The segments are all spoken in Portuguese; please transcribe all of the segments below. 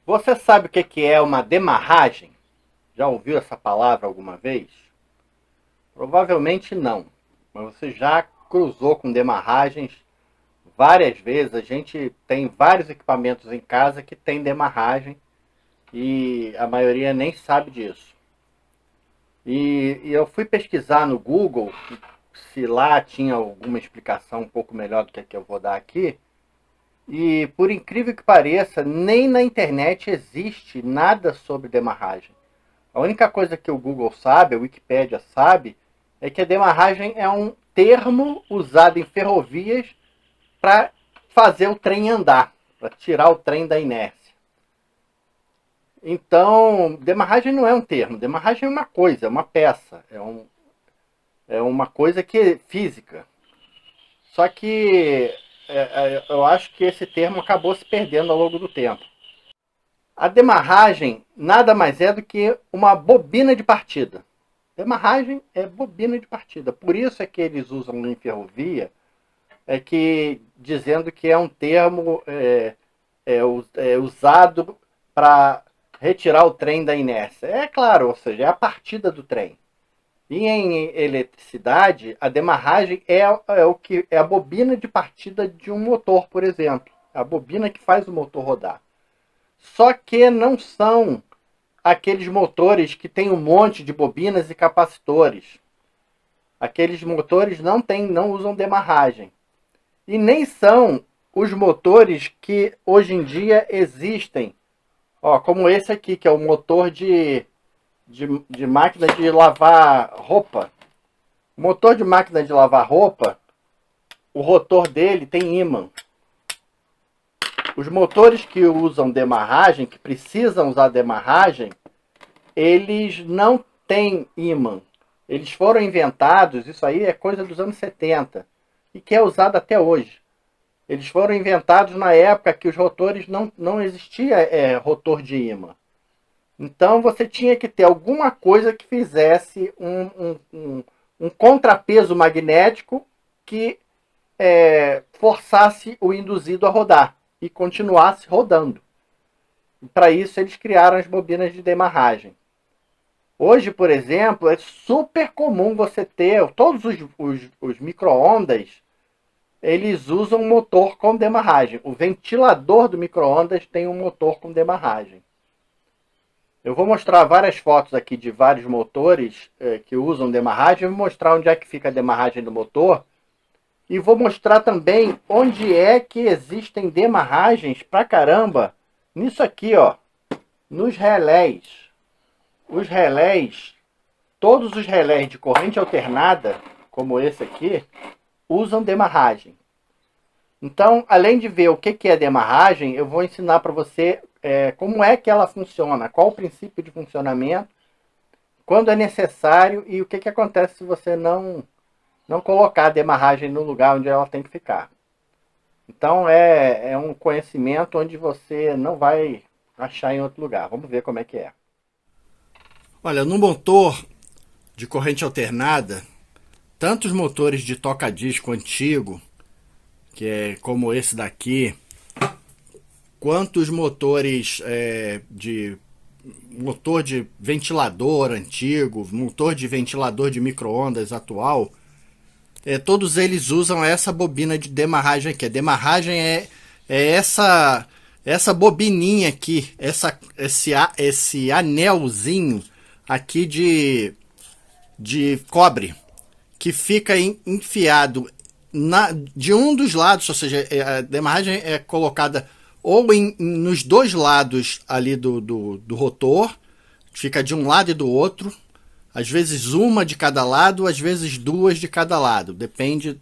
Você sabe o que é uma demarragem? Já ouviu essa palavra alguma vez? Provavelmente não, mas você já cruzou com demarragens várias vezes. A gente tem vários equipamentos em casa que tem demarragem e a maioria nem sabe disso. E eu fui pesquisar no Google se lá tinha alguma explicação um pouco melhor do que a que eu vou dar aqui. E por incrível que pareça, nem na internet existe nada sobre demarragem. A única coisa que o Google sabe, a Wikipédia sabe, é que a demarragem é um termo usado em ferrovias para fazer o trem andar, para tirar o trem da inércia. Então, demarragem não é um termo, demarragem é uma coisa, é uma peça, é uma coisa que é física. Só que eu acho que esse termo acabou se perdendo ao longo do tempo. A demarragem nada mais é do que uma bobina de partida. Demarragem é bobina de partida. Por isso é que eles usam em ferrovia, dizendo que é um termo usado para retirar o trem da inércia. É claro, ou seja, é a partida do trem. E em eletricidade, a demarragem é a bobina de partida de um motor, por exemplo. A bobina que faz o motor rodar. Só que não são aqueles motores que tem um monte de bobinas e capacitores. Aqueles motores não usam demarragem. E nem são os motores que hoje em dia existem. Ó, como esse aqui, que é o motor de máquina de lavar roupa. O motor de máquina de lavar roupa, o rotor dele tem ímã. Os motores que usam demarragem, que precisam usar demarragem, eles não têm ímã. Eles foram inventados, isso aí é coisa dos anos 70, e que é usado até hoje. Eles foram inventados na época que os rotores não existia rotor de ímã. Então você tinha que ter alguma coisa que fizesse um contrapeso magnético que forçasse o induzido a rodar e continuasse rodando. Para isso eles criaram as bobinas de demarragem. Hoje, por exemplo, é super comum você ter, todos os micro-ondas, eles usam motor com demarragem. O ventilador do micro-ondas tem um motor com demarragem. Eu vou mostrar várias fotos aqui de vários motores que usam demarragem. Vou mostrar onde é que fica a demarragem do motor. E vou mostrar também onde é que existem demarragens pra caramba. Nisso aqui, ó. Nos relés. Os relés, todos os relés de corrente alternada, como esse aqui, usam demarragem. Então, além de ver o que é demarragem, eu vou ensinar para você como é que ela funciona, qual o princípio de funcionamento, quando é necessário e o que acontece se você não colocar a demarragem no lugar onde ela tem que ficar. Então é um conhecimento onde você não vai achar em outro lugar. Vamos ver como é que é. Olha, no motor de corrente alternada, tanto os motores de toca-disco antigo, que é como esse daqui, quanto os motores motor de ventilador antigo, motor de ventilador de micro-ondas atual, todos eles usam essa bobina de demarragem aqui. A demarragem é essa bobininha aqui, esse anelzinho aqui de cobre, que fica enfiado de um dos lados, ou seja, a demarragem é colocada ou nos dois lados ali do rotor, fica de um lado e do outro, às vezes uma de cada lado, às vezes duas de cada lado, depende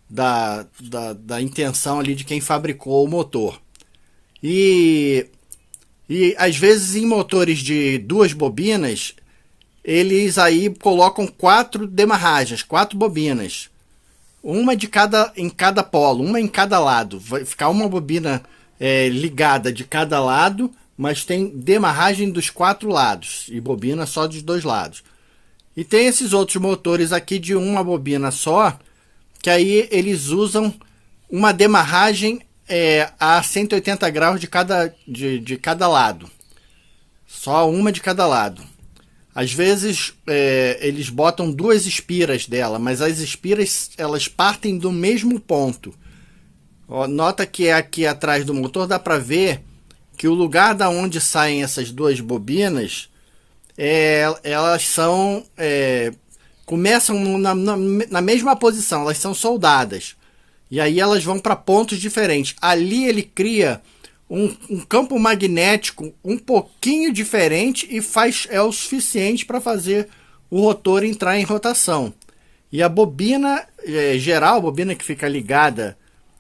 da intenção ali de quem fabricou o motor. E às vezes em motores de duas bobinas, eles aí colocam 4 demarragens, 4 bobinas. Uma em cada polo, uma em cada lado. Vai ficar uma bobina ligada de cada lado, mas tem demarragem dos 4 lados e bobina só dos 2 lados. E tem esses outros motores aqui de uma bobina só, que aí eles usam uma demarragem a 180 graus de cada lado. Só uma de cada lado. Às vezes eles botam duas espiras dela, mas as espiras elas partem do mesmo ponto. Ó, nota que aqui atrás do motor dá para ver que o lugar da onde saem essas duas bobinas, elas são começam na mesma posição, elas são soldadas. E aí elas vão para pontos diferentes. Ali ele cria um campo magnético um pouquinho diferente e é o suficiente para fazer o rotor entrar em rotação. E a bobina geral, a bobina que fica ligada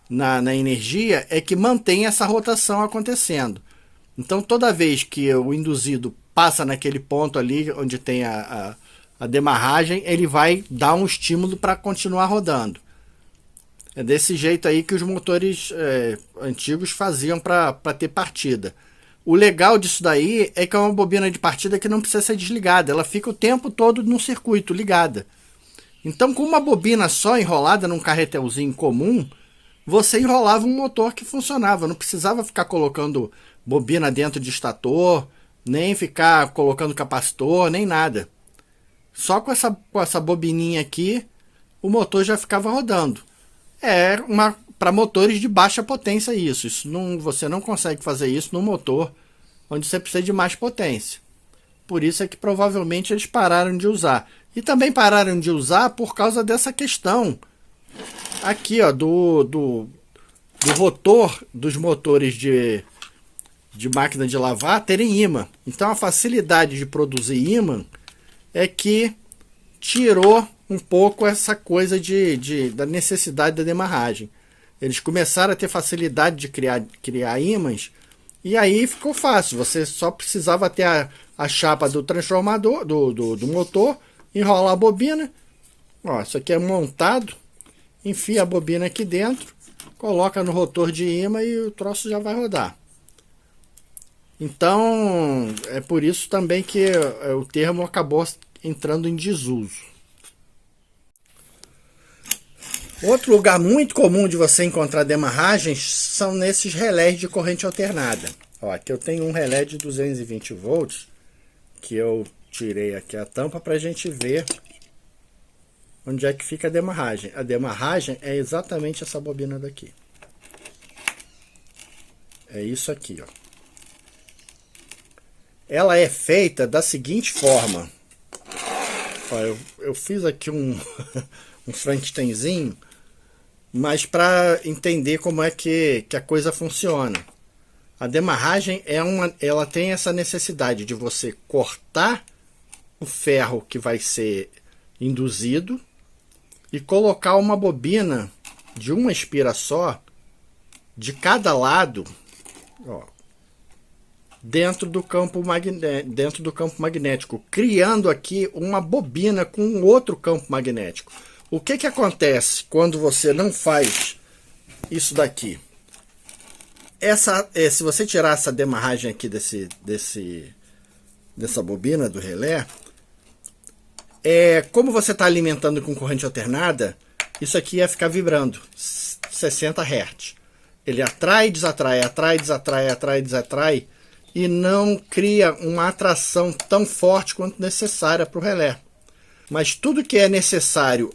na energia, é que mantém essa rotação acontecendo. Então toda vez que o induzido passa naquele ponto ali onde tem a demarragem, ele vai dar um estímulo para continuar rodando. É desse jeito aí que os motores antigos faziam para ter partida. O legal disso daí é que é uma bobina de partida que não precisa ser desligada. Ela fica o tempo todo no circuito ligada. Então, com uma bobina só enrolada num carretelzinho comum, você enrolava um motor que funcionava. Não precisava ficar colocando bobina dentro de estator, nem ficar colocando capacitor, nem nada. Só com essa bobininha aqui, o motor já ficava rodando. Para motores de baixa potência isso não, você não consegue fazer isso no motor onde você precisa de mais potência. Por isso é que provavelmente eles pararam de usar. E também pararam de usar por causa dessa questão aqui, ó, do rotor dos motores de máquina de lavar terem ímã. Então a facilidade de produzir ímã é que tirou um pouco essa coisa da necessidade da demarragem. Eles começaram a ter facilidade de criar ímãs, e aí ficou fácil. Você só precisava ter a chapa do transformador, do motor, enrolar a bobina. Ó, isso aqui é montado, enfia a bobina aqui dentro, coloca no rotor de ímã e o troço já vai rodar. Então, é por isso também que o termo acabou entrando em desuso. Outro lugar muito comum de você encontrar demarragens são nesses relés de corrente alternada. Ó, aqui eu tenho um relé de 220 volts, que eu tirei aqui a tampa para a gente ver onde é que fica a demarragem. A demarragem é exatamente essa bobina daqui. É isso aqui, ó. Ela é feita da seguinte forma. Ó, eu fiz aqui um Frankensteinzinho, mas para entender como é que a coisa funciona. A demarragem ela tem essa necessidade de você cortar o ferro que vai ser induzido e colocar uma bobina de uma espira só de cada lado, ó, dentro do campo magnético, criando aqui uma bobina com outro campo magnético. O que acontece quando você não faz isso daqui? Se você tirar essa demarragem aqui dessa bobina do relé, como você está alimentando com corrente alternada, isso aqui ia ficar vibrando 60 Hz. Ele atrai, desatrai, atrai, desatrai, atrai, desatrai, e não cria uma atração tão forte quanto necessária para o relé. Mas tudo que é necessário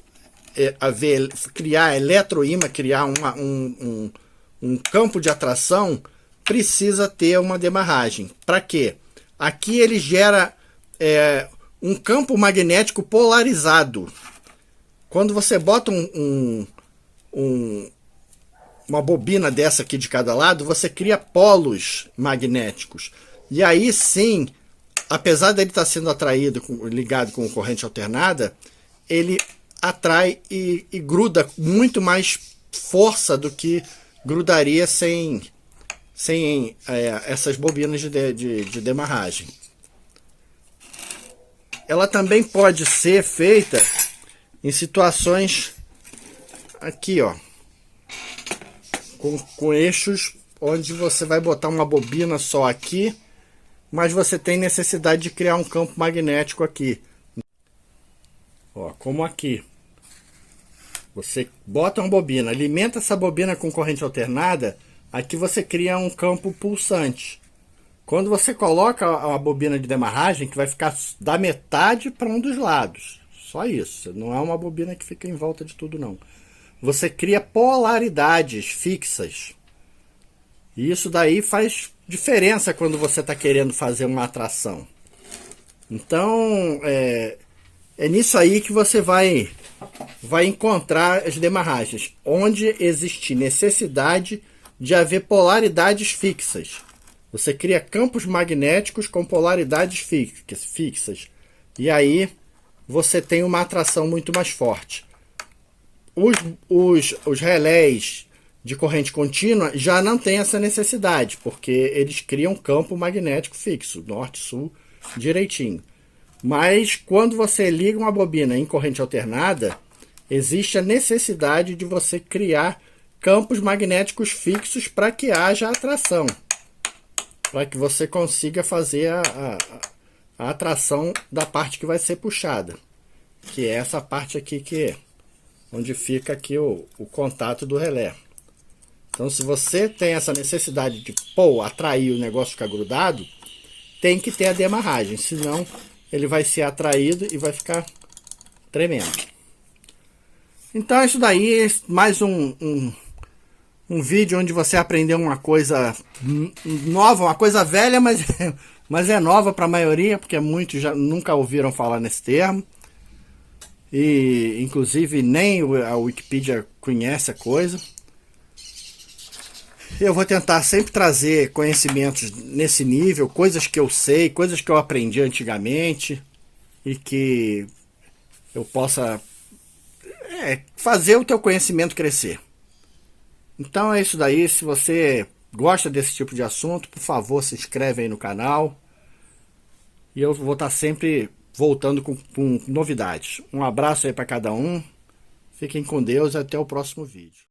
criar eletroímã, criar um campo de atração, precisa ter uma demarragem. Para quê? Aqui ele gera um campo magnético polarizado. Quando você bota uma bobina dessa aqui de cada lado, você cria polos magnéticos. E aí sim, apesar dele estar sendo ligado com corrente alternada, ele atrai e gruda muito mais força do que grudaria sem essas bobinas de demarragem. Ela também pode ser feita em situações aqui, ó, com eixos onde você vai botar uma bobina só aqui, mas você tem necessidade de criar um campo magnético aqui. Ó, como aqui. Você bota uma bobina, alimenta essa bobina com corrente alternada, aqui você cria um campo pulsante. Quando você coloca a bobina de demarragem, que vai ficar da metade para um dos lados. Só isso. Não é uma bobina que fica em volta de tudo, não. Você cria polaridades fixas. E isso daí faz diferença quando você está querendo fazer uma atração. Então, é nisso aí que você vai encontrar as demarragens. Onde existe necessidade de haver polaridades fixas. Você cria campos magnéticos com polaridades fixas. E aí você tem uma atração muito mais forte. Os relés de corrente contínua já não tem essa necessidade, porque eles criam campo magnético fixo, norte-sul, direitinho. Mas quando você liga uma bobina em corrente alternada, existe a necessidade de você criar campos magnéticos fixos para que haja atração. Para que você consiga fazer a atração da parte que vai ser puxada. Que é essa parte aqui onde fica aqui o contato do relé. Então, se você tem essa necessidade de atrair o negócio ficar grudado, tem que ter a demarragem, senão ele vai ser atraído e vai ficar tremendo. Então, isso daí é mais um vídeo onde você aprendeu uma coisa nova, uma coisa velha, mas é nova para a maioria, porque muitos já nunca ouviram falar nesse termo. E, inclusive, nem a Wikipedia conhece a coisa. Eu vou tentar sempre trazer conhecimentos nesse nível, coisas que eu sei, coisas que eu aprendi antigamente e que eu possa fazer o teu conhecimento crescer. Então é isso daí. Se você gosta desse tipo de assunto, por favor, se inscreve aí no canal. E eu vou estar sempre voltando com novidades. Um abraço aí para cada um. Fiquem com Deus e até o próximo vídeo.